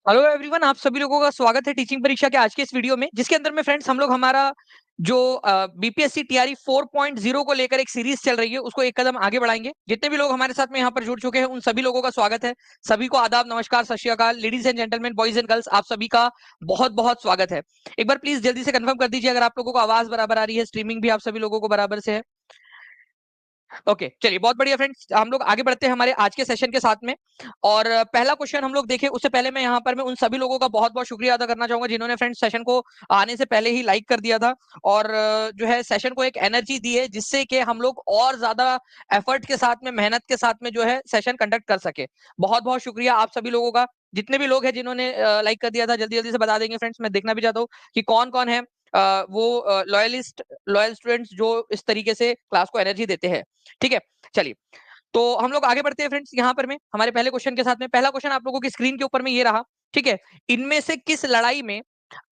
Hello everyone, आप सभी लोगों का स्वागत है टीचिंग परीक्षा के आज के इस वीडियो में, जिसके अंदर में फ्रेंड्स हम लोग हमारा जो बीपीएससी टीआरई 4.0 को लेकर एक सीरीज चल रही है उसको एक कदम आगे बढ़ाएंगे। जितने भी लोग हमारे साथ में यहाँ पर जुड़ चुके हैं उन सभी लोगों का स्वागत है। सभी को आदाब, नमस्कार, सत श्री अकाल, ladies and gentleman, boys and girls, आप सभी का बहुत बहुत स्वागत है। एक बार प्लीज जल्दी से कंफर्म कर दीजिए अगर आप लोगों को आवाज बराबर आ रही है, स्ट्रीमिंग भी आप सभी लोगों को बराबर से है। ओके, चलिए बहुत बढ़िया फ्रेंड्स, हम लोग आगे बढ़ते हैं हमारे आज के सेशन के साथ में। और पहला क्वेश्चन हम लोग देखें उससे पहले मैं यहाँ पर मैं उन सभी लोगों का बहुत बहुत शुक्रिया अदा करना चाहूंगा जिन्होंने फ्रेंड्स सेशन को आने से पहले ही लाइक कर दिया था और जो है सेशन को एक एनर्जी दी है जिससे कि हम लोग और ज्यादा एफर्ट के साथ में, मेहनत के साथ में जो है सेशन कंडक्ट कर सके। बहुत बहुत शुक्रिया आप सभी लोगों का। जितने भी लोग हैं जिन्होंने लाइक कर दिया था जल्दी जल्दी से बता देंगे फ्रेंड्स, मैं देखना भी चाहता हूँ कि कौन कौन है वो लॉयल स्टूडेंट्स जो इस तरीके से क्लास को एनर्जी देते हैं। ठीक है, चलिए तो हम लोग आगे बढ़ते हैं फ्रेंड्स। यहाँ पर में हमारे पहले क्वेश्चन के साथ में पहला क्वेश्चन आप लोगों की स्क्रीन के ऊपर में ये रहा। ठीक है, इनमें से किस लड़ाई में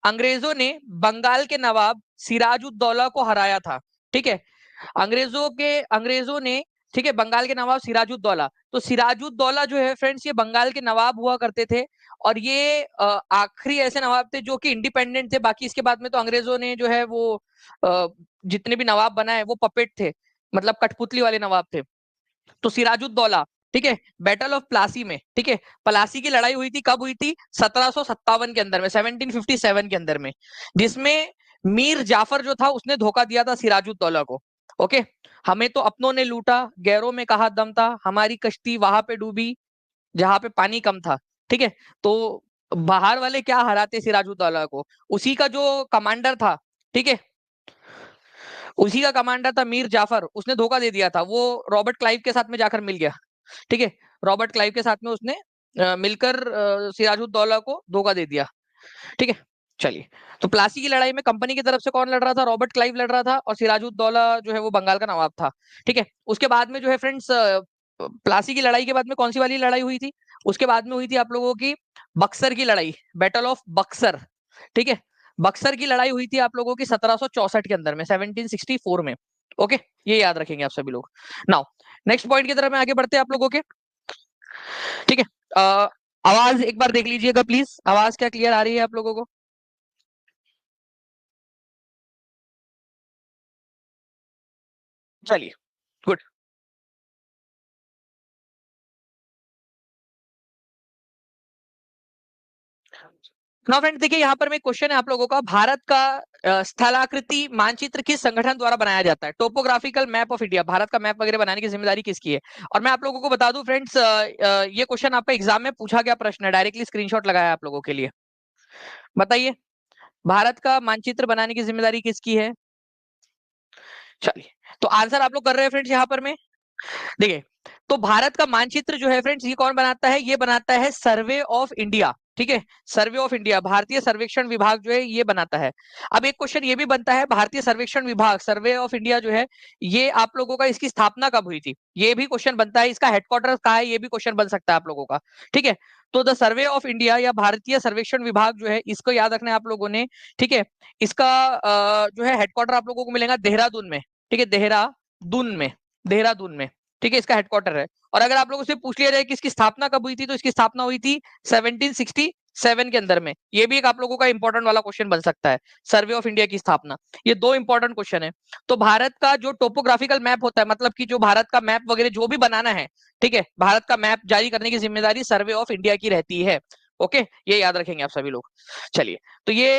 अंग्रेजों ने बंगाल के नवाब सिराजुद्दौला को हराया था? ठीक है, अंग्रेजों ने, ठीक है, बंगाल के नवाब सिराजुद्दौला। तो सिराजुद्दौला जो है फ्रेंड्स ये बंगाल के नवाब हुआ करते थे और ये आखिरी ऐसे नवाब थे जो कि इंडिपेंडेंट थे। बाकी इसके बाद में तो अंग्रेजों ने जो है वो जितने भी नवाब बनाए वो पपेट थे, मतलब कठपुतली वाले नवाब थे। तो सिराजुद्दौला, ठीक है, बैटल ऑफ प्लासी में, ठीक है, प्लासी की लड़ाई हुई थी, कब हुई थी? 1757 के अंदर में, 1757 के अंदर में, जिसमें मीर जाफर जो था उसने धोखा दिया था सिराजुद्दौला को। ओके, हमें तो अपनों ने लूटा, गैरों में कहा दम था, हमारी कश्ती वहां पे डूबी जहां पे पानी कम था। ठीक है, तो बाहर वाले क्या हराते सिराजुद्दौला को, उसी का जो कमांडर था, ठीक है, उसी का कमांडर था मीर जाफर, उसने धोखा दे दिया था। वो रॉबर्ट क्लाइव के साथ में जाकर मिल गया। ठीक है, रॉबर्ट क्लाइव के साथ में उसने मिलकर सिराजुद्दौला को धोखा दे दिया। ठीक है, चलिए, तो प्लासी की लड़ाई में कंपनी की तरफ से कौन लड़ रहा था? रॉबर्ट क्लाइव लड़ रहा था और सिराजुद्दौला जो है वो बंगाल का नवाब था। ठीक है, उसके बाद में जो है फ्रेंड्स प्लासी की लड़ाई के बाद में कौन सी वाली लड़ाई हुई थी? उसके बाद में हुई थी आप लोगों की बक्सर की लड़ाई, बैटल ऑफ बक्सर। ठीक है, बक्सर की लड़ाई हुई थी आप लोगों की 1764 के अंदर में, 1764 में। ओके, ये याद रखेंगे आप सभी लोग। नाउ नेक्स्ट पॉइंट की तरफ में आगे बढ़ते हैं आप लोगों के। ठीक है, आवाज एक बार देख लीजिएगा प्लीज, आवाज क्या क्लियर आ रही है आप लोगों को? चलिए, गुड। नाउ फ्रेंड्स देखिए, यहाँ पर में क्वेश्चन है आप लोगों का, भारत का स्थलाकृति मानचित्र किस संगठन द्वारा बनाया जाता है? Topographical map of India, Bharat का मैप वगैरह बनाने की जिम्मेदारी किसकी है? और मैं आप लोगों को बता दूं फ्रेंड्स, ये क्वेश्चन आपका एग्जाम में पूछा गया प्रश्न है, डायरेक्टली स्क्रीनशॉट लगाया आप लोगों के लिए। बताइए, भारत का मानचित्र बनाने की जिम्मेदारी किसकी है? चलिए, तो आंसर आप लोग कर रहे हैं फ्रेंड्स यहाँ पर में। देखिए, तो भारत का मानचित्र जो है फ्रेंड्स ये कौन बनाता है? ये बनाता है सर्वे ऑफ इंडिया। ठीक है, सर्वे ऑफ इंडिया, भारतीय सर्वेक्षण विभाग जो है ये बनाता है। अब एक क्वेश्चन ये भी बनता है, भारतीय सर्वेक्षण विभाग, सर्वे ऑफ इंडिया जो है ये आप लोगों का, इसकी स्थापना कब हुई थी? ये भी क्वेश्चन बनता है। इसका हेडक्वार्टर कहाँ है? ये भी क्वेश्चन बन सकता है आप लोगों का। ठीक है, तो द सर्वे ऑफ इंडिया या भारतीय सर्वेक्षण विभाग जो है इसको याद रखना है आप लोगों ने। ठीक है, इसका जो है हेडक्वार्टर आप लोगों को मिलेगा देहरादून में। ठीक है, देहरादून में, देहरादून में। ठीक है, इसका हेडक्वार्टर है। और अगर आप लोगों से पूछ लिया जाए कि इसकी स्थापना कब हुई थी, तो इसकी स्थापना हुई थी 1767 के अंदर में। ये भी एक आप लोगों का इंपॉर्टेंट वाला क्वेश्चन बन सकता है, सर्वे ऑफ इंडिया की स्थापना। ये दो इंपॉर्टेंट क्वेश्चन है। तो भारत का जो टोपोग्राफिकल मैप होता है, मतलब कि जो भारत का मैप वगैरह जो भी बनाना है, ठीक है, भारत का मैप जारी करने की जिम्मेदारी सर्वे ऑफ इंडिया की रहती है। ओके, ये याद रखेंगे आप सभी लोग। चलिए, तो ये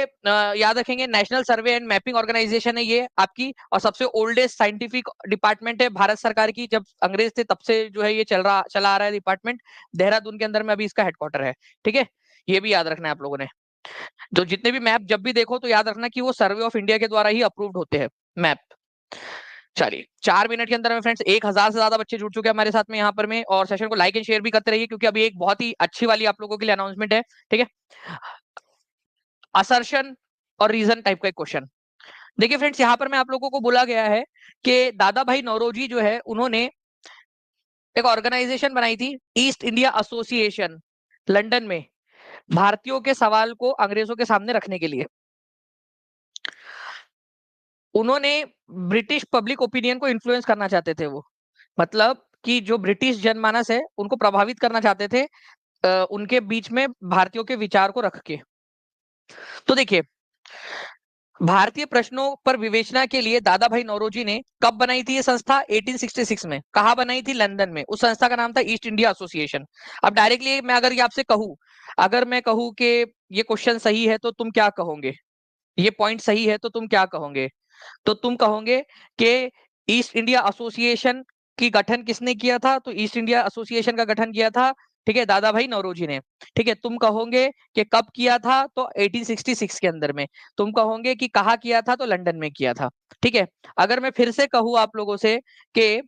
याद रखेंगे, national survey and mapping organisation है ये आपकी, और सबसे ओल्डेस्ट साइंटिफिक डिपार्टमेंट है भारत सरकार की। जब अंग्रेज थे तब से जो है ये चला आ रहा है डिपार्टमेंट। देहरादून के अंदर में अभी इसका हेडक्वार्टर है। ठीक है, ये भी याद रखना है आप लोगों ने। तो जितने भी मैप जब भी देखो तो याद रखना कि वो सर्वे ऑफ इंडिया के द्वारा ही अप्रूव्ड होते हैं मैप। चलिए, 4 मिनट के अंदर में फ्रेंड्स 1000 से ज्यादा बच्चे जुड़ चुके हैं हमारे साथ में यहाँ पर में, और सेशन को लाइक एंड शेयर भी करते रहिए क्योंकि अभी एक बहुत ही अच्छी वाली आप लोगों के लिए अनाउंसमेंट है। ठीक है, असर्शन और रीजन टाइप का एक क्वेश्चन। देखिए फ्रेंड्स, यहाँ पर मैं आप लोगों को बोला गया है कि दादा भाई नौरोजी जो है उन्होंने एक ऑर्गेनाइजेशन बनाई थी, ईस्ट इंडिया एसोसिएशन, लंदन में, भारतीयों के सवाल को अंग्रेजों के सामने रखने के लिए। उन्होंने ब्रिटिश पब्लिक ओपिनियन को इन्फ्लुएंस करना चाहते थे वो, मतलब कि जो ब्रिटिश जनमानस है उनको प्रभावित करना चाहते थे उनके बीच में भारतीयों के विचार को रख के। तो देखिए, भारतीय प्रश्नों पर विवेचना के लिए दादा भाई नौरोजी ने कब बनाई थी ये संस्था? 1866 में। कहा बनाई थी? लंदन में। उस संस्था का नाम था ईस्ट इंडिया एसोसिएशन। अब डायरेक्टली मैं अगर ये आपसे कहूं, अगर मैं कहूं कि ये क्वेश्चन सही है तो तुम क्या कहोगे? ये पॉइंट सही है तो तुम क्या कहोगे? तो तुम कहोगे कि ईस्ट इंडिया एसोसिएशन की गठन किसने किया था? तो ईस्ट इंडिया एसोसिएशन का गठन किया था, ठीक है, दादा भाई नौरोजी ने। ठीक है, तुम कहोगे कि कब किया था? तो 1866 के अंदर में। तुम कहोगे कि कहाँ किया था? तो लंदन में किया था। ठीक है, अगर मैं फिर से कहूँ आप लोगों से कि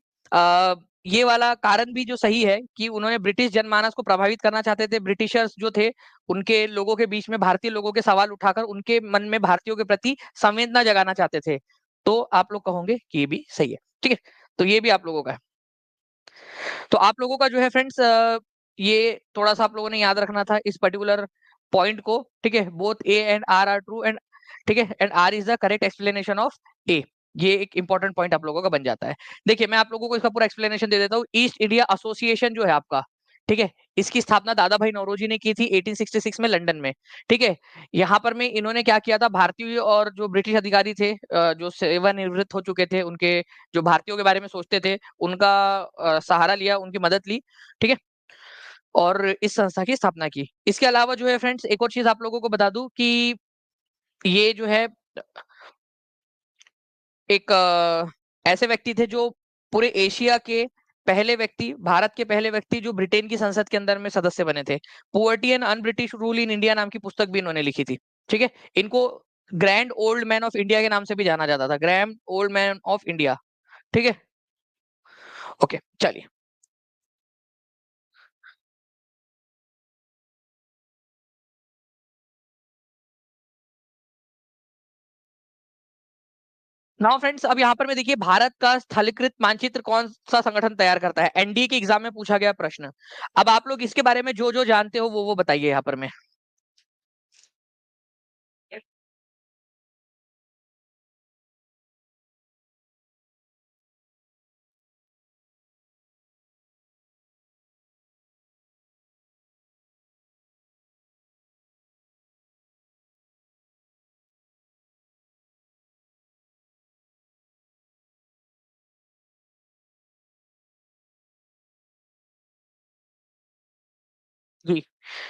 ये वाला कारण भी जो सही है कि उन्होंने ब्रिटिश जनमानस को प्रभावित करना चाहते थे, ब्रिटिशर्स जो थे उनके लोगों के बीच में भारतीय लोगों के सवाल उठाकर उनके मन में भारतीयों के प्रति संवेदना जगाना चाहते थे, तो आप लोग कहोगे कि ये भी सही है। ठीक है, तो ये भी आप लोगों का है। तो आप लोगों का जो है फ्रेंड्स, ये थोड़ा सा आप लोगों ने याद रखना था इस पर्टिकुलर पॉइंट को। ठीक है, both A and R are true, and ठीक है, and R is the correct explanation of A. ये एक इंपॉर्टेंट पॉइंट आप लोगों का बन जाता है। देखिए, मैं आप लोगों को इसका पूरा एक्सप्लेनेशन दे देता हूँ। ईस्ट इंडिया एसोसिएशन जो है आपका, ठीक है, इसकी स्थापना दादा भाई नौरोजी ने की थी 1866 में लंदन में। ठीक है, यहाँ पर में इन्होंने क्या किया था, भारतीय और जो ब्रिटिश अधिकारी थे, जो सेवानिवृत्त हो चुके थे, उनके जो भारतीयों के बारे में सोचते थे, उनका सहारा लिया, उनकी मदद ली। ठीक है, और इस संस्था की स्थापना की। इसके अलावा जो है फ्रेंड्स, एक और चीज आप लोगों को बता दूं कि ये जो है एक ऐसे व्यक्ति थे जो पूरे एशिया के पहले व्यक्ति, भारत के पहले व्यक्ति जो ब्रिटेन की संसद के अंदर में सदस्य बने थे। Poverty and un British rule in India नाम की पुस्तक भी इन्होंने लिखी थी। ठीक है, इनको grand old man of India के नाम से भी जाना जाता था, grand old man of India. ठीक है, ओके, चलिए। नाउ फ्रेंड्स, अब यहाँ पर मैं देखिए, भारत का स्थलीकृत मानचित्र कौन सा संगठन तैयार करता है? एनडीए के एग्जाम में पूछा गया प्रश्न। अब आप लोग इसके बारे में जो जो जानते हो वो बताइए यहाँ पर मैं। जी,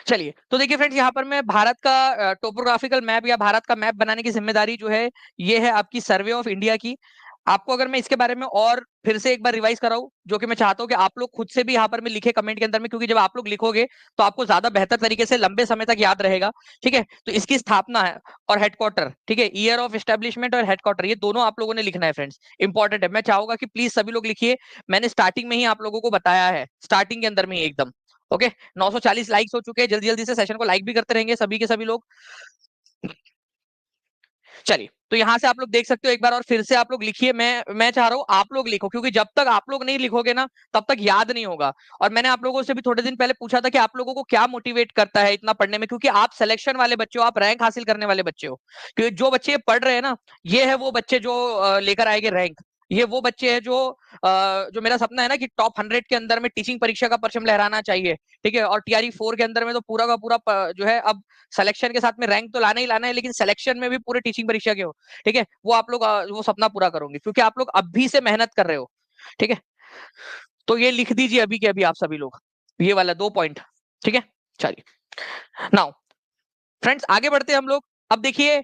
चलिए, तो देखिए फ्रेंड्स, यहाँ पर मैं भारत का टोपोग्राफिकल मैप या भारत का मैप बनाने की जिम्मेदारी जो है, ये है आपकी सर्वे ऑफ इंडिया की। आपको अगर मैं इसके बारे में और फिर से एक बार रिवाइज कराऊं, जो कि मैं चाहता हूं कि आप लोग खुद से भी यहाँ पर मैं लिखे कमेंट के अंदर में, क्योंकि जब आप लोग लिखोगे तो आपको ज्यादा बेहतर तरीके से लंबे समय तक याद रहेगा। ठीक है, तो इसकी स्थापना है और हेडक्वार्टर, ठीक है, ईयर ऑफ एस्टेब्लिशमेंट और हेडक्वार्टर, ये दोनों आप लोगों ने लिखना है फ्रेंड्स, इंपॉर्टेंट है। मैं चाहूंगा कि प्लीज सभी लोग लिखिए। मैंने स्टार्टिंग में ही आप लोगों को बताया है, स्टार्टिंग के अंदर में ही एकदम। ओके, 940 लाइक्स हो चुके हैं, जल्दी जल्दी से सेशन को लाइक भी करते रहेंगे सभी के सभी लोग। चलिए, तो यहाँ से आप लोग देख सकते हो, एक बार और फिर से आप लोग लिखिए। मैं चाह रहा हूँ आप लोग लिखो, क्योंकि जब तक आप लोग नहीं लिखोगे ना, तब तक याद नहीं होगा। और मैंने आप लोगों से भी थोड़े दिन पहले पूछा था कि आप लोगों को क्या मोटिवेट करता है इतना पढ़ने में, क्योंकि आप सिलेक्शन वाले बच्चे हो, आप रैंक हासिल करने वाले बच्चे हो। क्योंकि जो बच्चे पढ़ रहे हैं ना, ये है वो बच्चे जो लेकर आएंगे रैंक। ये वो बच्चे हैं जो मेरा सपना है ना कि टॉप 100 के अंदर में टीचिंग परीक्षा का परचम लहराना चाहिए। ठीक है, और टीआरई 4 के अंदर में तो पूरा का पूरा जो है, अब सिलेक्शन के साथ में रैंक तो लाना ही लाना है, लेकिन सिलेक्शन में भी पूरे टीचिंग परीक्षा के हो। ठीक है, वो आप लोग वो सपना पूरा करोगे, क्योंकि आप लोग अभी से मेहनत कर रहे हो। ठीक है, तो ये लिख दीजिए अभी के अभी आप सभी लोग, ये वाला 2 पॉइंट। ठीक है, चलिए। नाउ फ्रेंड्स, आगे बढ़ते हैं हम लोग। अब देखिए,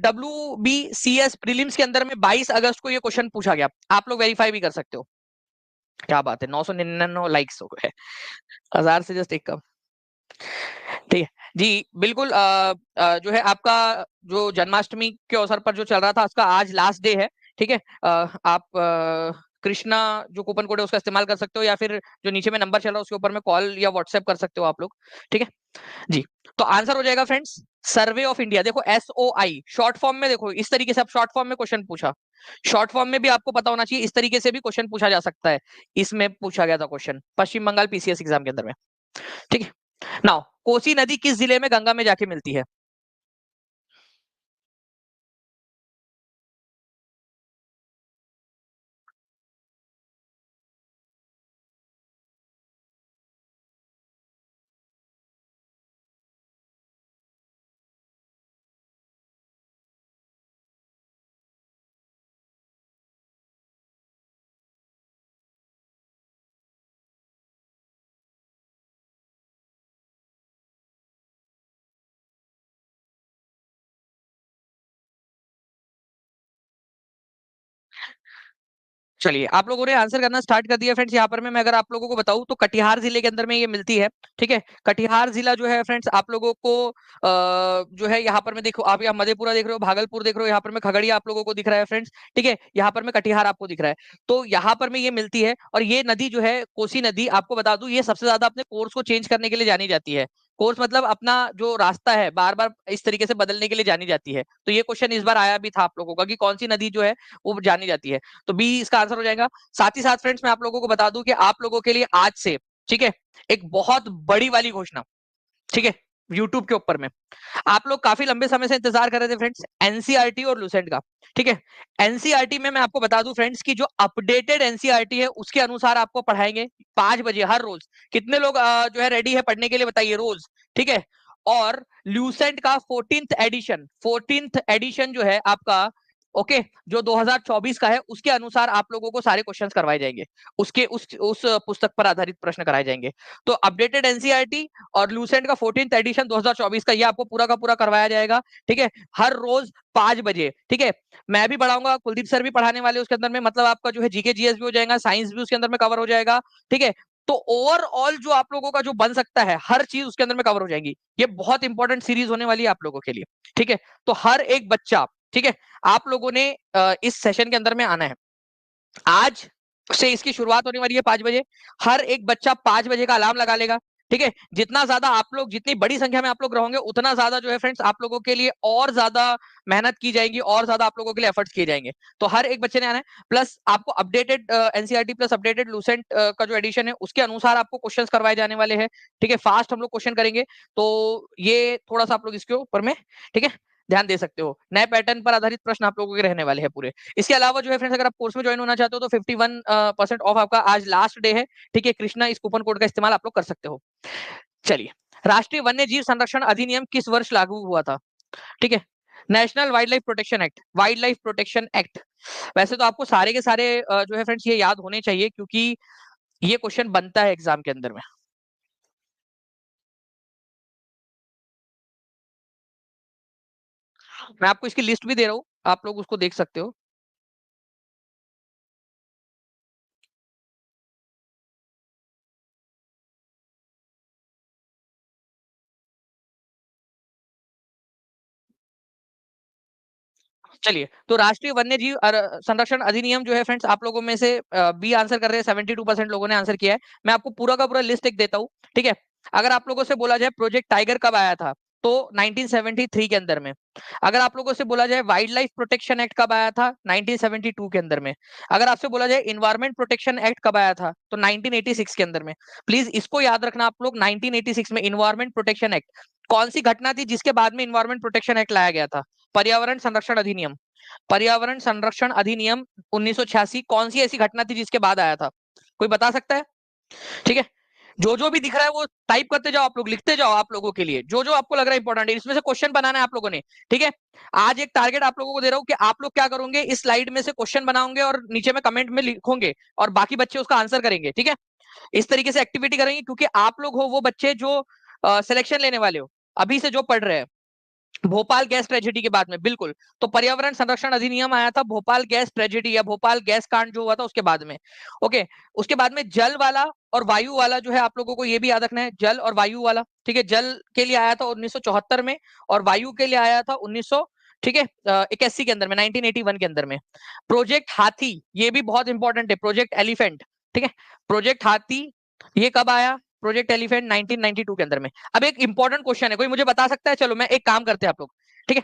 WBCS प्रीलिम्स के अंदर में 22 अगस्त को ये क्वेश्चन पूछा गया, आप लोग वेरीफाई भी कर सकते हो। क्या बात है, 999 लाइक्स हो गए, 1000 से जस्ट एक कम। ठीक है जी, बिल्कुल। जो है आपका जो जन्माष्टमी के अवसर पर जो चल रहा था, उसका आज लास्ट डे है। ठीक है, आप कृष्णा जो कूपन कोड है उसका इस्तेमाल कर सकते हो, या फिर जो नीचे में नंबर चल रहा है उसके ऊपर में कॉल या व्हाट्सएप कर सकते हो आप लोग। ठीक है जी, तो आंसर हो जाएगा फ्रेंड्स, सर्वे ऑफ इंडिया। देखो, SOI शॉर्ट फॉर्म में, देखो इस तरीके से आप शॉर्ट फॉर्म में क्वेश्चन पूछा। शॉर्ट फॉर्म में भी आपको पता होना चाहिए, इस तरीके से भी क्वेश्चन पूछा जा सकता है। इसमें पूछा गया था क्वेश्चन पश्चिम बंगाल PCS एग्जाम के अंदर में। ठीक है, नाउ कोसी नदी किस जिले में गंगा में जाके मिलती है? चलिए, आप लोगों ने आंसर करना स्टार्ट कर दिया फ्रेंड्स। यहाँ पर मैं अगर आप लोगों को बताऊं तो कटिहार जिले के अंदर में ये मिलती है। ठीक है, कटिहार जिला जो है फ्रेंड्स आप लोगों को जो है यहाँ पर मैं देखो, आप यहाँ मधेपुरा देख रहे हो, भागलपुर देख रहे हो, यहाँ पर मैं खगड़िया आप लोगों को दिख रहा है फ्रेंड्स। ठीक है, यहाँ पर मैं कटिहार आपको दिख रहा है, तो यहाँ पर में ये मिलती है। और ये नदी जो है कोसी नदी, आपको बता दूं ये सबसे ज्यादा अपने कोर्स को चेंज करने के लिए जानी जाती है। कोर्स मतलब अपना जो रास्ता है बार बार इस तरीके से बदलने के लिए जानी जाती है। तो ये क्वेश्चन इस बार आया भी था आप लोगों का कि कौन सी नदी जो है वो जानी जाती है, तो बी इसका आंसर हो जाएगा। साथ ही साथ फ्रेंड्स मैं आप लोगों को बता दूं कि आप लोगों के लिए आज से, ठीक है, एक बहुत बड़ी वाली घोषणा, ठीक है, यूट्यूब के ऊपर में आप लोग काफी लंबे समय से इंतजार कर रहे थे फ्रेंड्स, एनसीईआरटी और लूसेंट का। ठीक है, एनसीईआरटी में मैं आपको बता दूं फ्रेंड्स की जो अपडेटेड एनसीईआरटी है उसके अनुसार आपको पढ़ाएंगे 5 बजे हर रोज। कितने लोग जो है रेडी है पढ़ने के लिए बताइए रोज। ठीक है, और ल्यूसेंट का 14th एडिशन जो है आपका, ओके, जो 2024 का है उसके अनुसार आप लोगों को सारे क्वेश्चंस करवाए जाएंगे, उसके उस पुस्तक पर आधारित प्रश्न कराए जाएंगे। तो अपडेटेड एनसीईआरटी और लूसेंट का 14th एडिशन 2024 का ये आपको पूरा का पूरा करवाया जाएगा। ठीक है, हर रोज 5 बजे। ठीक है, मैं भी पढ़ाऊंगा, कुलदीप सर भी पढ़ाने वाले उसके अंदर में, मतलब आपका जो है जीके जीएस भी हो जाएगा, साइंस भी उसके अंदर में कवर हो जाएगा। ठीक है, तो ओवरऑल जो आप लोगों का जो बन सकता है हर चीज उसके अंदर में कवर हो जाएगी। ये बहुत इंपॉर्टेंट सीरीज होने वाली है आप लोगों के लिए। ठीक है, तो हर एक बच्चा, ठीक है, आप लोगों ने इस सेशन के अंदर में आना है। आज से इसकी शुरुआत होने वाली है 5 बजे। हर एक बच्चा 5 बजे का अलार्म लगा लेगा। ठीक है, जितना ज्यादा आप लोग, जितनी बड़ी संख्या में आप लोग रहोगे उतना ज्यादा जो है फ्रेंड्स आप लोगों के लिए और ज्यादा मेहनत की जाएगी और ज्यादा आप लोगों के लिए एफर्ट्स किए जाएंगे। तो हर एक बच्चे ने आना है, प्लस आपको updated NCERT plus updated Lucent का जो एडिशन है उसके अनुसार आपको क्वेश्चंस करवाए जाने वाले हैं। ठीक है, फास्ट हम लोग क्वेश्चन करेंगे, तो ये थोड़ा सा आप लोग इसके ऊपर में, ठीक है, ध्यान दे सकते हो। नए पैटर्न पर आधारित प्रश्न आप लोगों के रहने वाले हैं पूरे। इसके अलावा जो है फ्रेंड्स अगर आप कोर्स में ज्वाइन होना चाहते हो तो 51% ऑफ आपका आज लास्ट डे है। ठीक है, कृष्णा इस कूपन कोड का इस्तेमाल आप लोग कर सकते हो। चलिए, राष्ट्रीय वन्य जीव संरक्षण अधिनियम किस वर्ष लागू हुआ था? ठीक है, national wild life protection act, wild life protection act. वैसे तो आपको सारे के सारे जो है फ्रेंड्स ये याद होने चाहिए क्योंकि ये क्वेश्चन बनता है एग्जाम के अंदर में। मैं आपको इसकी लिस्ट भी दे रहा हूँ, आप लोग उसको देख सकते हो। चलिए, तो राष्ट्रीय वन्य जीव संरक्षण अधिनियम जो है फ्रेंड्स आप लोगों में से बी आंसर कर रहे हैं, 72% लोगों ने आंसर किया है। मैं आपको पूरा का पूरा लिस्ट एक देता हूँ। ठीक है, अगर आप लोगों से बोला जाए प्रोजेक्ट टाइगर कब आया था, तो 1973 के अंदर में। अगर आप लोगों से बोला जाए वाइल्ड लाइफ प्रोटेक्शन एक्ट कब आया था, 1972 के अंदर में। अगर आपसे बोला जाए इन्वायरमेंट प्रोटेक्शन एक्ट कब आया था, तो 1986 के अंदर में। प्लीज इसको याद रखना आप लोग, 1986 में इन्वायरमेंट प्रोटेक्शन एक्ट। कौन सी घटना थी जिसके बाद में इन्वायरमेंट प्रोटेक्शन एक्ट लाया गया था? पर्यावरण संरक्षण अधिनियम। पर्यावरण संरक्षण अधिनियम 1986 कौन सी ऐसी घटना थी जिसके बाद आया था? कोई बता सकता है? ठीक है, जो भी दिख रहा है वो टाइप करते जाओ, आप लोग लिखते जाओ, आप लोगों के लिए जो जो आपको लग रहा है इंपॉर्टेंट है इसमें से क्वेश्चन बनाना है आप लोगों ने। ठीक है, आज एक टारगेट आप लोगों को दे रहा हूं कि आप लोग क्या करोगे, इस स्लाइड में से क्वेश्चन बनाओगे और नीचे में कमेंट में लिखोगे और बाकी बच्चे उसका आंसर करेंगे। ठीक है, इस तरीके से एक्टिविटी करेंगे क्योंकि आप लोग हो वो बच्चे जो सिलेक्शन लेने वाले हो अभी से जो पढ़ रहे हैं भोपाल गैस ट्रेजेडी के बाद में। बिल्कुल, तो पर्यावरण संरक्षण अधिनियम आया था भोपाल गैस ट्रेजेडी या भोपाल गैस कांड जो हुआ था उसके बाद में। ओके, उसके बाद में जल वाला और वायु वाला जो है आप लोगों को ये भी याद रखना है, जल और वायु वाला। ठीक है, जल के लिए आया था 1974 में और वायु के लिए आया था 1900, ठीक है, 81 के अंदर में, 1981 के अंदर में। प्रोजेक्ट हाथी ये भी बहुत इंपॉर्टेंट है, प्रोजेक्ट एलिफेंट। ठीक है, प्रोजेक्ट हाथी ये कब आया? प्रोजेक्ट एलिफेंट 1992 के अंदर में। अब एक इंपॉर्टेंट क्वेश्चन है, कोई मुझे बता सकता है? चलो मैं एक काम करते हैं आप लोग, ठीक है,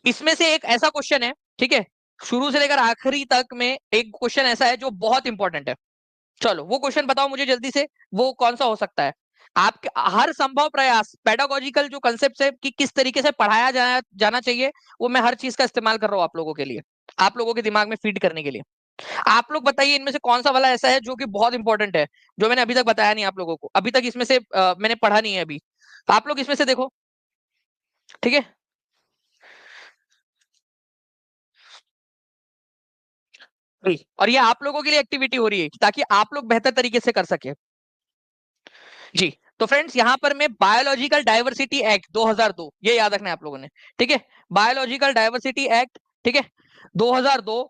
इसमें से एक ऐसा क्वेश्चन है, ठीक है, शुरू से लेकर आखिरी तक में एक क्वेश्चन ऐसा है जो बहुत इंपॉर्टेंट है। चलो वो क्वेश्चन बताओ मुझे जल्दी से, वो कौन सा हो सकता है? आपके हर संभव प्रयास, पेडागोजिकल जो कंसेप्ट है कि किस तरीके से पढ़ाया जाना चाहिए, वो मैं हर चीज का इस्तेमाल कर रहा हूँ आप लोगों के लिए, आप लोगों के दिमाग में फीड करने के लिए। आप लोग बताइए इनमें से कौन सा वाला ऐसा है जो कि बहुत इंपॉर्टेंट है, जो मैंने अभी तक बताया नहीं आप लोगों को, अभी तक इसमें से मैंने पढ़ा नहीं है अभी। तो आप लोग इसमें से देखो, ठीक है। और ये आप लोगों के लिए एक्टिविटी हो रही है ताकि आप लोग बेहतर तरीके से कर सके। जी, तो फ्रेंड्स यहां पर मैं बायोलॉजिकल डाइवर्सिटी एक्ट 2002 ये याद रखना है आप लोगों ने। ठीक है, बायोलॉजिकल डाइवर्सिटी एक्ट, ठीक है, 2002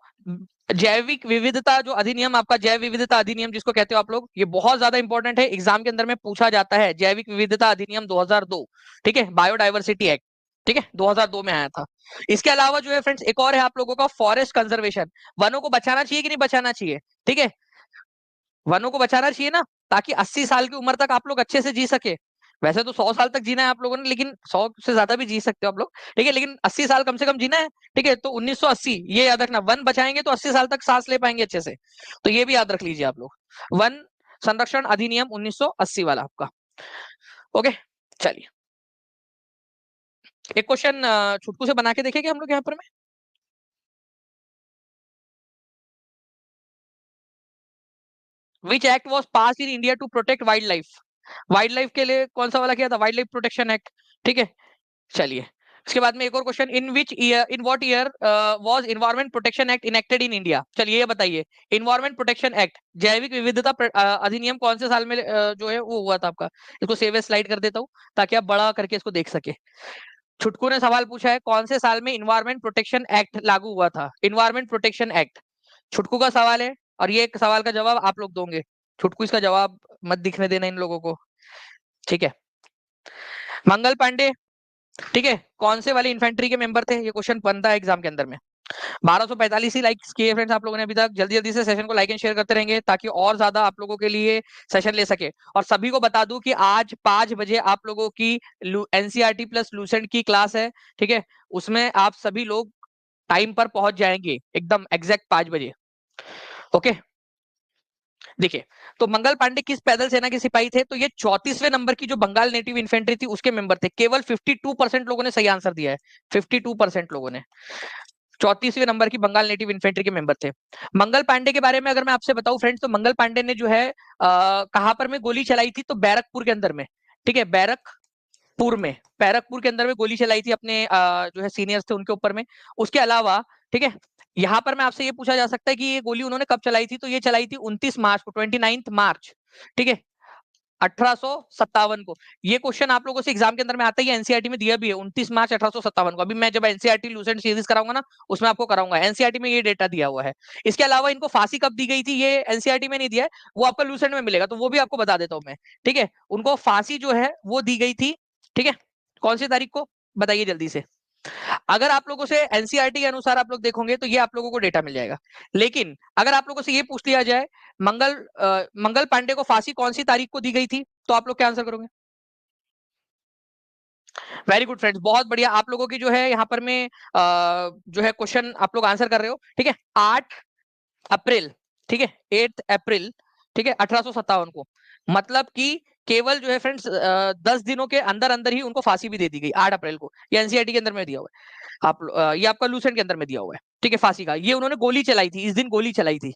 जैविक विविधता जो अधिनियम, आपका जैव विविधता अधिनियम जिसको कहते हो आप लोग, ये बहुत ज्यादा इंपॉर्टेंट है, एग्जाम के अंदर में पूछा जाता है। जैविक विविधता अधिनियम 2002, ठीक है, बायोडाइवर्सिटी एक्ट, ठीक है, 2002 में आया था। इसके अलावा जो है फ्रेंड्स एक और है आप लोगों का फॉरेस्ट कंजर्वेशन, वनों को बचाना चाहिए कि नहीं बचाना चाहिए, ठीक है, वनों को बचाना चाहिए ना, ताकि 80 साल की उम्र तक आप लोग अच्छे से जी सके। वैसे तो 100 साल तक जीना है आप लोगों ने, लेकिन 100 से ज्यादा भी जी सकते हो आप लोग, ठीक है, लेकिन 80 साल कम से कम जीना है, ठीक है। तो 1980 ये याद रखना, वन बचाएंगे तो 80 साल तक सांस ले पाएंगे अच्छे से, तो ये भी याद रख लीजिए आप लोग। वन संरक्षण अधिनियम 1980 वाला आपका। ओके, चलिए एक क्वेश्चन छुटकू से बना के देखेंगे हम लोग यहाँ पर में। Which act was pass in India to protect wildlife, wildlife के लिए कौन सा वाला किया था, वाइल्ड लाइफ प्रोटेक्शन एक्ट, ठीक है। चलिए इसके बाद में एक और question, in which year, in what year was environment protection act enacted in India. चलिए ये बताइए, एनवायरमेंट प्रोटेक्शन एक्ट जैविक विविधता अधिनियम कौन से साल में जो है वो हुआ था आपका। इसको सेव एज स्लाइड कर देता हूँ ताकि आप बड़ा करके इसको देख सके। छुटकू ने सवाल पूछा है कौन से साल में इन्वायरमेंट प्रोटेक्शन एक्ट लागू हुआ था, इन्वायरमेंट प्रोटेक्शन एक्ट छुटकू का सवाल है, और ये एक सवाल का जवाब आप लोग दोगे। छुटकू इसका जवाब मत दिखने देना इन लोगों को, ठीक है। मंगल पांडे, ठीक है, कौन से वाले इन्फेंट्री के मेंबर थे, ये क्वेश्चन बनता है एग्जाम के अंदर में। 1245 ही लाइक्स किए फ्रेंड्स आप लोगों ने अभी तक। जल्दी जल्दी से सेशन को लाइक एंड शेयर करते रहेंगे ताकि और ज्यादा आप लोगों के लिए सेशन ले सके। और सभी को बता दूं कि आज 5 बजे आप लोगों की एनसीईआरटी प्लस लूसेंट की क्लास है, ठीक है, उसमें आप सभी लोग टाइम पर पहुंच जाएंगे एकदम एग्जैक्ट 5 बजे। ओके, देखिए, तो मंगल पांडे किस पैदल सेना के सिपाही थे, तो ये 34वें नंबर की जो बंगाल नेटिव इन्फेंट्री थी उसके मेंबर थे। केवल 52% लोगों ने सही आंसर दिया है, 52% लोगों ने 34वें नंबर की बंगाल नेटिव इन्फेंट्री के मेंबर थे। मंगल पांडे के बारे में अगर मैं आपसे बताऊं फ्रेंड्स, तो मंगल पांडे ने जो है कहां पर में गोली चलाई थी, तो बैरकपुर के अंदर में, ठीक है, बैरकपुर के अंदर में गोली चलाई थी अपने जो है सीनियर्स थे उनके ऊपर में। उसके अलावा, ठीक है, यहाँ पर मैं आपसे ये पूछा जा सकता है कि ये गोली उन्होंने कब चलाई थी, तो ये चलाई थी 29 मार्च को, 29 मार्च, ठीक है, 1857 को। ये क्वेश्चन आप लोगों से एग्जाम के अंदर में आता है, एनसीईआरटी में दिया भी है 29 मार्च 1857 को। अभी मैं जब एनसीईआरटी लूसेंट सीरीज कराऊंगा ना, उसमें आपको कराऊंगा, एनसीईआरटी में ये डेटा दिया हुआ है। इसके अलावा इनको फांसी कब दी गई थी, ये एनसीईआरटी में नहीं दिया है, वो आपका लूसेंट में मिलेगा, तो वो भी आपको बता देता हूं मैं, ठीक है। उनको फांसी जो है वो दी गई थी, ठीक है, कौन सी तारीख को बताइए जल्दी से। अगर आप लोगों से एनसीईआरटी के अनुसार आप लोग देखोगे तो ये आप लोगों को डेटा मिल जाएगा। लेकिन अगर आप लोगों से ये पूछ लिया जाए मंगल पांडे को फांसी कौन सी तारीख को दी गई थी, तो आप लोग क्या आंसर करोगे। वेरी गुड फ्रेंड्स, बहुत बढ़िया। आप लोगों की जो है यहाँ पर में जो है क्वेश्चन आप लोग आंसर कर रहे हो, ठीक है, 8 अप्रैल, ठीक है, 8 अप्रैल, ठीक है, 1857 को। मतलब कि केवल जो है फ्रेंड्स 10 दिनों के अंदर अंदर ही उनको फांसी भी दे दी गई, 8 अप्रैल को। ये एनसीईआरटी के अंदर में दिया हुआ है, ये आपका लूसेंट के अंदर में दिया हुआ है, ठीक है, फांसी का। ये उन्होंने गोली चलाई थी, इस दिन गोली चलाई थी,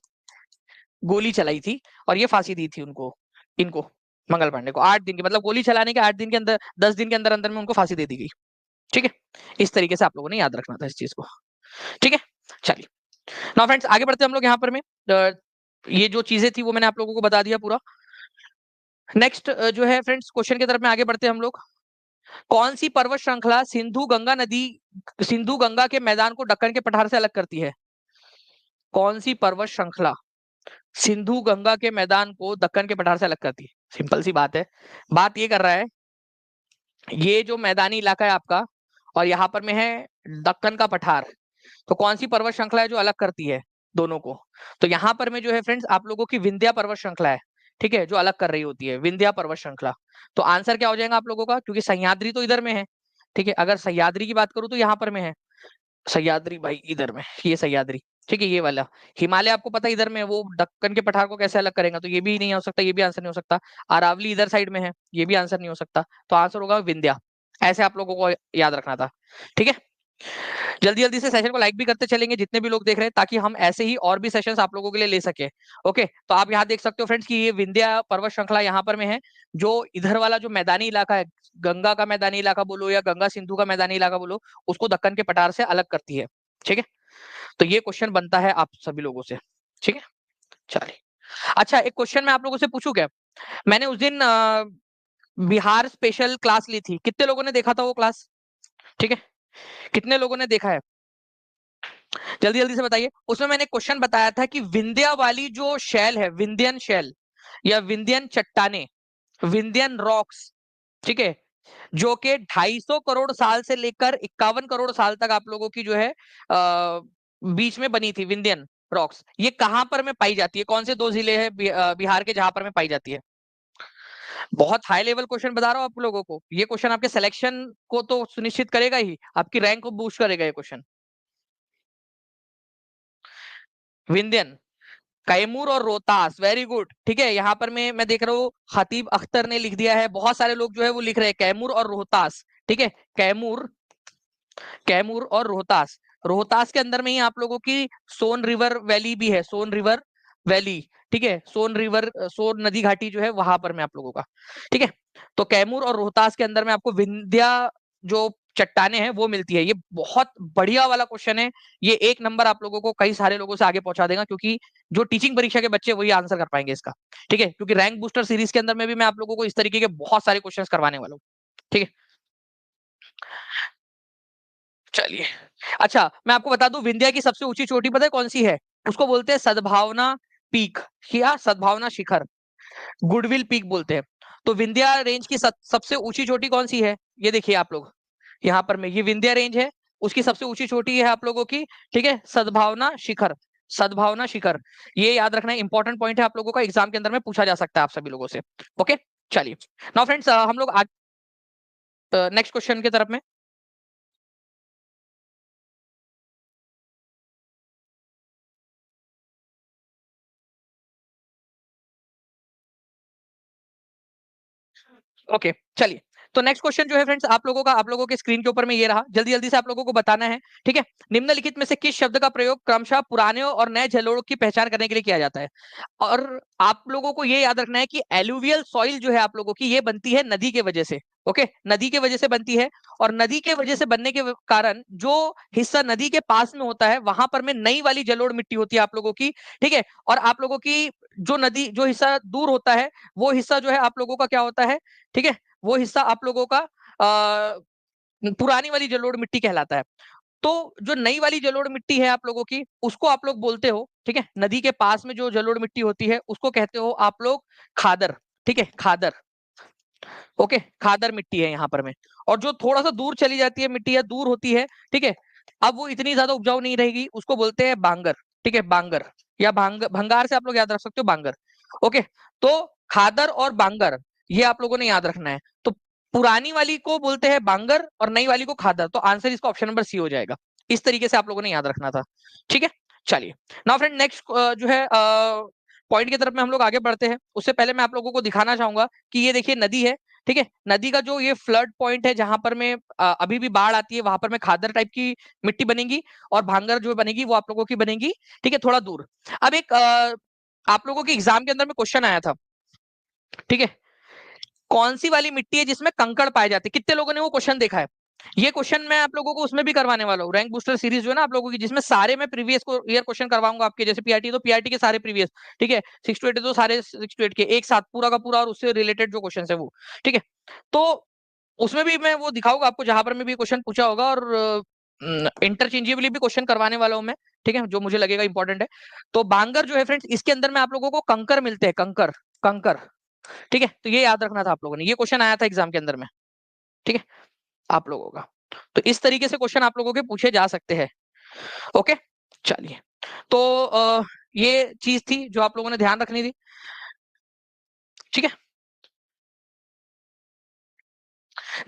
गोली चलाई थी, और ये फांसी दी थी उनको, इनको मंगल पांडे को 8 दिन के, मतलब गोली चलाने के 8 दिन के अंदर, 10 दिन के अंदर अंदर में उनको फांसी दे दी गई, ठीक है। इस तरीके से आप लोगों ने याद रखना था इस चीज को, ठीक है। चलिए नाउ फ्रेंड्स आगे बढ़ते हैं हम लोग यहाँ पर में। ये जो चीजें थी वो मैंने आप लोगों को बता दिया पूरा। नेक्स्ट जो है फ्रेंड्स क्वेश्चन की तरफ में आगे बढ़ते हैं हम लोग। कौन सी पर्वत श्रृंखला सिंधु गंगा के मैदान को दक्कन के पठार से अलग करती है। कौन सी पर्वत श्रृंखला सिंधु गंगा के मैदान को दक्कन के पठार से अलग करती है। सिंपल सी बात है, बात ये कर रहा है, ये जो मैदानी इलाका है आपका, और यहाँ पर में है दक्कन का पठार, तो कौन सी पर्वत श्रृंखला है जो अलग करती है दोनों को। तो यहाँ पर में जो है फ्रेंड्स आप लोगों की विंध्या पर्वत श्रृंखला है, ठीक है, जो अलग कर रही होती है, विंध्या पर्वत श्रृंखला। तो आंसर क्या हो जाएगा आप लोगों का, क्योंकि सह्याद्री तो इधर में है, ठीक है, अगर सह्याद्री की बात करूं तो यहाँ पर में है सह्याद्री, भाई इधर में ये सह्याद्री, ठीक है, ये वाला हिमालय आपको पता है इधर में, वो दक्कन के पठार को कैसे अलग करेगा, तो ये भी नहीं हो सकता, ये भी आंसर नहीं हो सकता। अरावली इधर साइड में है, ये भी आंसर नहीं हो सकता, तो आंसर होगा विंध्या। ऐसे आप लोगों को याद रखना था, ठीक है। जल्दी जल्दी से सेशन को लाइक भी करते चलेंगे जितने भी लोग देख रहे हैं, ताकि हम ऐसे ही और भी सेशंस आप लोगों के लिए ले सके। ओके, तो आप यहाँ देख सकते हो फ्रेंड्स कि ये विंध्या पर्वत श्रृंखला यहाँ पर में है, जो इधर वाला जो मैदानी इलाका है, गंगा का मैदानी इलाका बोलो या गंगा सिंधु का मैदानी इलाका बोलो, उसको दक्कन के पठार से अलग करती है, ठीक है। तो ये क्वेश्चन बनता है आप सभी लोगों से, ठीक है। चलिए, अच्छा एक क्वेश्चन मैं आप लोगों से पूछूं क्या। मैंने उस दिन बिहार स्पेशल क्लास ली थी, कितने लोगों ने देखा था वो क्लास, ठीक है, कितने लोगों ने देखा है। जल्दी जल्दी से बताइए। उसमें मैंने क्वेश्चन बताया था कि विंध्या वाली जो शैल है, विंध्यन शैल या विंध्यन चट्टाने, विंध्यन रॉक्स, ठीक है, जो कि 250 करोड़ साल से लेकर 51 करोड़ साल तक आप लोगों की जो है बीच में बनी थी, विंध्यन रॉक्स, ये कहां पर में पाई जाती है? कौन से दो जिले हैं बिहार के जहां पर में पाई जाती है? बहुत हाई लेवल क्वेश्चन बता रहा हूं आप लोगों को। ये क्वेश्चन आपके सिलेक्शन को तो सुनिश्चित करेगा ही, आपकी रैंक को बूस्ट करेगा ये क्वेश्चन। विंध्यन, कैमूर और रोहतास, वेरी गुड। ठीक है, यहाँ पर मैं देख रहा हूँ खतीब अख्तर ने लिख दिया है, बहुत सारे लोग जो है वो लिख रहे हैं कैमूर और रोहतास। ठीक है, कैमूर, कैमूर और रोहतास। रोहतास के अंदर में ही आप लोगों की सोन रिवर वैली भी है, सोन रिवर वैली। ठीक है, सोन रिवर, सोन नदी घाटी जो है वहां पर में आप लोगों का। ठीक है, तो कैमूर और रोहतास के अंदर में आपको विंध्या जो चट्टाने हैं वो मिलती है। ये बहुत बढ़िया वाला क्वेश्चन है। ये 1 नंबर आप लोगों को कई सारे लोगों से आगे पहुंचा देगा, क्योंकि जो टीचिंग परीक्षा के बच्चे वही आंसर कर पाएंगे इसका। ठीक है, क्योंकि रैंक बूस्टर सीरीज के अंदर में भी मैं आप लोगों को इस तरीके के बहुत सारे क्वेश्चंस करवाने वाला हूँ। ठीक है, चलिए। अच्छा, मैं आपको बता दूं, विंध्या की सबसे ऊंची चोटी पता है कौन सी है? उसको बोलते हैं सद्भावना पीक या सद्भावना शिखर, गुडविल पीक बोलते हैं। तो विंध्या रेंज की सबसे ऊंची चोटी कौन सी है? ये देखिए आप लोग, यहाँ पर में ये विंध्या रेंज है, उसकी सबसे ऊंची चोटी है आप लोगों की, ठीक है, सद्भावना शिखर, सद्भावना शिखर। ये याद रखना इंपॉर्टेंट पॉइंट है, आप लोगों का एग्जाम के अंदर में पूछा जा सकता है आप सभी लोगों से। ओके, चलिए। नाउ फ्रेंड्स, हम लोग आज नेक्स्ट क्वेश्चन की तरफ में। ओके, चलिए। तो नेक्स्ट क्वेश्चन जो है फ्रेंड्स आप लोगों का, आप लोगों के स्क्रीन के ऊपर में ये रहा, जल्दी जल्दी से आप लोगों को बताना है। ठीक है, निम्नलिखित में से किस शब्द का प्रयोग क्रमशः पुराने और नए जलोढ़ की पहचान करने के लिए किया जाता है? और आप लोगों को ये याद रखना है कि एलुवियल सॉइल जो है आप लोगों की, ये बनती है नदी के वजह से। ओके, नदी के वजह से बनती है, और नदी के वजह से बनने के कारण जो हिस्सा नदी के पास में होता है वहां पर में नई वाली जलोढ़ मिट्टी होती है आप लोगों की। ठीक है, और आप लोगों की जो नदी, जो हिस्सा दूर होता है, वो हिस्सा जो है आप लोगों का क्या होता है? ठीक है, वो हिस्सा आप लोगों का पुरानी वाली जलोढ़ मिट्टी कहलाता है। तो जो नई वाली जलोढ़ मिट्टी है आप लोगों की, उसको आप लोग बोलते हो, ठीक है, नदी के पास में जो जलोढ़ मिट्टी होती है उसको कहते हो आप लोग खादर। ठीक है, खादर। ओके, खादर मिट्टी है यहाँ पर में। और जो थोड़ा सा दूर चली जाती है मिट्टी, या दूर होती है, ठीक है, अब वो इतनी ज्यादा उपजाऊ नहीं रहेगी, उसको बोलते हैं बांगर। ठीक है, बांगर, या भंगार से आप लोग याद रख सकते हो, बांगर। ओके, तो खादर और बांगर, ये आप लोगों ने याद रखना है। तो पुरानी वाली को बोलते हैं बांगर और नई वाली को खादर, तो आंसर इसका ऑप्शन नंबर सी हो जाएगा। इस तरीके से आप लोगों ने याद रखना था। ठीक है, चलिए। नाउ फ्रेंड, नेक्स्ट जो है पॉइंट की तरफ में हम लोग आगे बढ़ते हैं, उससे पहले मैं आप लोगों को दिखाना चाहूंगा कि ये देखिए नदी है। ठीक है, नदी का जो ये फ्लड पॉइंट है जहां पर में अभी भी बाढ़ आती है, वहां पर में खादर टाइप की मिट्टी बनेगी, और भांगर जो बनेगी वो आप लोगों की बनेगी, ठीक है, थोड़ा दूर। अब एक आप लोगों के एग्जाम के अंदर में क्वेश्चन आया था, ठीक है, कौन सी वाली मिट्टी है जिसमें कंकड़ पाए जाते हैं? कितने लोगों ने वो क्वेश्चन देखा है? ये क्वेश्चन मैं आप लोगों को उसमें भी करवाने वाला हूँ, रैंक बूस्टर सीरीज जो है ना आप लोगों की, जिसमें सारे मैं प्रीवियस ईयर क्वेश्चन करवाऊंगा आपके। जैसे पीआरटी तो पीआरटी के सारे प्रीवियस, ठीक है, 6 to 8 तो सारे 6 to 8 के एक साथ पूरा का पूरा, और उससे रिलेटेड जो क्वेश्चन है वो। ठीक है, तो उसमें भी मैं वो दिखाऊंगा आपको जहां पर मैं भी क्वेश्चन पूछा होगा, और इंटरचेंजेबली भी क्वेश्चन करवाने वाला हूं मैं। ठीक है, जो मुझे लगेगा इंपॉर्टेंट है। तो बांगर जो है फ्रेंड्स, इसके अंदर में आप लोगों को कंकर मिलते हैं, कंकर, कंकर। ठीक है, तो ये याद रखना था आप लोगों ने, ये क्वेश्चन आया था एग्जाम के अंदर में। ठीक है, आप लोगों का। तो इस तरीके से क्वेश्चन आप लोगों के पूछे जा सकते हैं। ओके, चलिए। तो ये चीज थी जो आप लोगों ने ध्यान रखनी थी। ठीक है,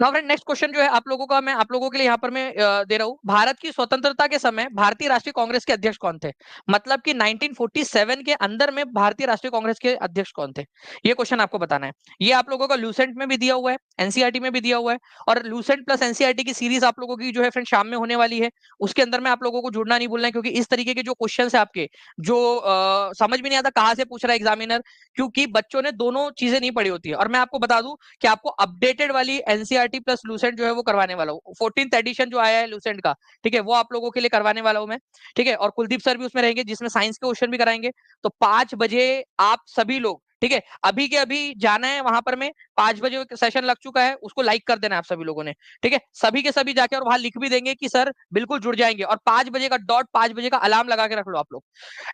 नाउ फ्रेंड, नेक्स्ट क्वेश्चन जो है आप लोगों का, मैं आप लोगों के लिए यहाँ पर मैं दे रहा हूँ। भारत की स्वतंत्रता के समय भारतीय राष्ट्रीय कांग्रेस के अध्यक्ष कौन थे? मतलब कि 1947 के अंदर में भारतीय राष्ट्रीय कांग्रेस के अध्यक्ष कौन थे? ये क्वेश्चन आपको बताना है। ये आप लोगों का लूसेंट में भी दिया हुआ है, एनसीईआरटी में भी दिया हुआ है, और लूसेंट प्लस एनसीईआरटी की सीरीज आप लोगों की जो है फ्रेंड शाम में होने वाली है। उसके अंदर में आप लोगों को जुड़ना नहीं भूलना है, क्योंकि इस तरीके के जो क्वेश्चन है आपके, जो समझ में नहीं आता कहाँ से पूछ रहा है एग्जामिनर, क्योंकि बच्चों ने दोनों चीजें नहीं पढ़ी होती है। और मैं आपको बता दूं कि आपको अपडेटेड वाली एनसीईआरटी प्लस लूसेंट जो है वो करवाने वाला हूँ। 14th एडिशन जो आया है लूसेंट का, ठीक है, वो आप लोगों के लिए करवाने वाला हूँ मैं। ठीक है, और कुलदीप सर भी उसमें रहेंगे, जिसमें साइंस के क्वेश्चन भी कराएंगे। तो 5 बजे आप सभी लोग, ठीक है, अभी के अभी जाना है वहां पर में 5 बजे सेशन लग चुका है, उसको लाइक कर देना है आप सभी लोगों ने, ठीक है, सभी के सभी जाके और वहां लिख भी देंगे कि सर बिल्कुल जुड़ जाएंगे, और 5 बजे का डॉट 5 बजे का अलार्म लगा के रख लो आप लोग।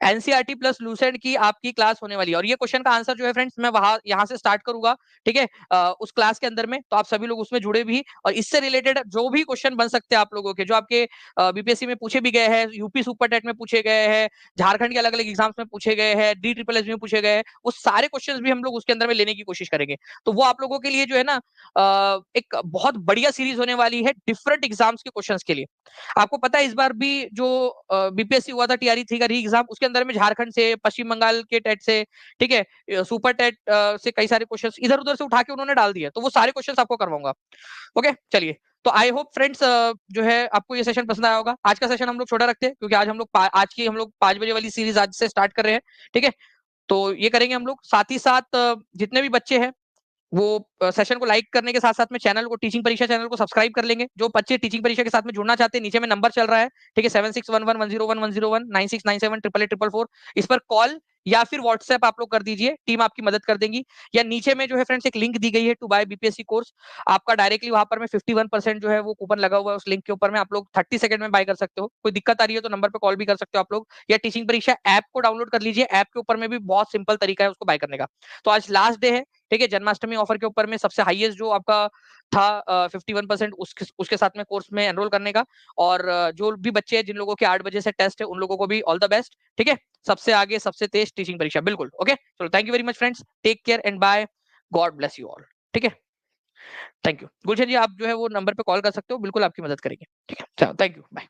एनसीईआरटी प्लस लूसेंट की आपकी क्लास होने वाली है, और ये क्वेश्चन का आंसर जो है फ्रेंड्स मैं वहां यहाँ से स्टार्ट करूंगा, ठीक है, उस क्लास के अंदर में, तो आप सभी लोग उसमें जुड़े भी, और इससे रिलेटेड जो भी क्वेश्चन बन सकते हैं आप लोगों के, जो आपके बीपीएससी में पूछे भी गए हैं, यूपी सुपर टेट में पूछे गए हैं, झारखंड के अलग अलग एग्जाम्स में पूछे गए हैं, डी ट्रिपल एस में पूछे गए हैं, उस सारे क्वेश्चन भी हम लोग उसके अंदर में लेने की कोशिश करेंगे। तो वो आप लोगों के लिए जो है ना एक बहुत बढ़िया सीरीज होने वाली है डिफरेंट एग्जाम्स के क्वेश्चन के लिए। आपको पता है इस बार भी जो बीपीएससी हुआ था टीआरई 3 का री एग्जाम, उसके अंदर में झारखंड से, पश्चिम बंगाल के टेट से, ठीक है, सुपर टेट से कई सारे क्वेश्चंस इधर उधर से उठा के उन्होंने डाल दिए, तो वो सारे क्वेश्चंस आपको करवाऊंगा। ओके चलिए, तो आई होप फ्रेंड्स जो है आपको ये सेशन पसंद आया होगा। आज का सेशन हम लोग छोटा रखते हैं क्योंकि आज की हम लोग 5 बजे वाली सीरीज आज से स्टार्ट कर रहे हैं, ठीक है, तो ये करेंगे हम लोग। साथ ही साथ जितने भी बच्चे हैं वो सेशन को लाइक करने के साथ साथ में चैनल को, टीचिंग परीक्षा चैनल को सब्सक्राइब कर लेंगे। जो बच्चे टीचिंग परीक्षा के साथ में जुड़ना चाहते हैं, नीचे में नंबर चल रहा है, ठीक है, 7611101101, 96974444, इस पर कॉल या फिर व्हाट्सएप आप लोग कर दीजिए, टीम आपकी मदद कर देंगी। या नीचे में जो है फ्रेंड्स एक लिंक दी गई है टू बाय बीपीएससी कोर्स, आपका डायरेक्टली वहां पर में 51% जो है वो कूपन लगा हुआ है उस लिंक के ऊपर में, आप लोग 30 सेकंड में बाय कर सकते हो। कोई दिक्कत आ रही है तो नंबर पे कॉल भी कर सकते हो आप लोग, या टीचिंग परीक्षा ऐप को डाउनलोड कर लीजिए, ऐप के ऊपर में भी बहुत सिंपल तरीका है उसको बाय करने का। तो आज लास्ट डे है, ठीक है, जन्माष्टमी ऑफर के ऊपर में सबसे हाईएस्ट जो आपका था 51% उसके साथ में कोर्स में एनरोल करने का। और जो भी बच्चे हैं जिन लोगों के 8 बजे से टेस्ट है उन लोगों को भी ऑल द बेस्ट, ठीक है, सबसे आगे सबसे तेज टीचिंग परीक्षा, बिल्कुल। ओके चलो, thank you very much friends, take care and bye, God bless you all, ठीक है, थैंक यू। गुलशन जी आप जो है वो नंबर पे कॉल कर सकते हो, बिल्कुल आपकी मदद करेंगे, ठीक है, चलो थैंक यू, बाय।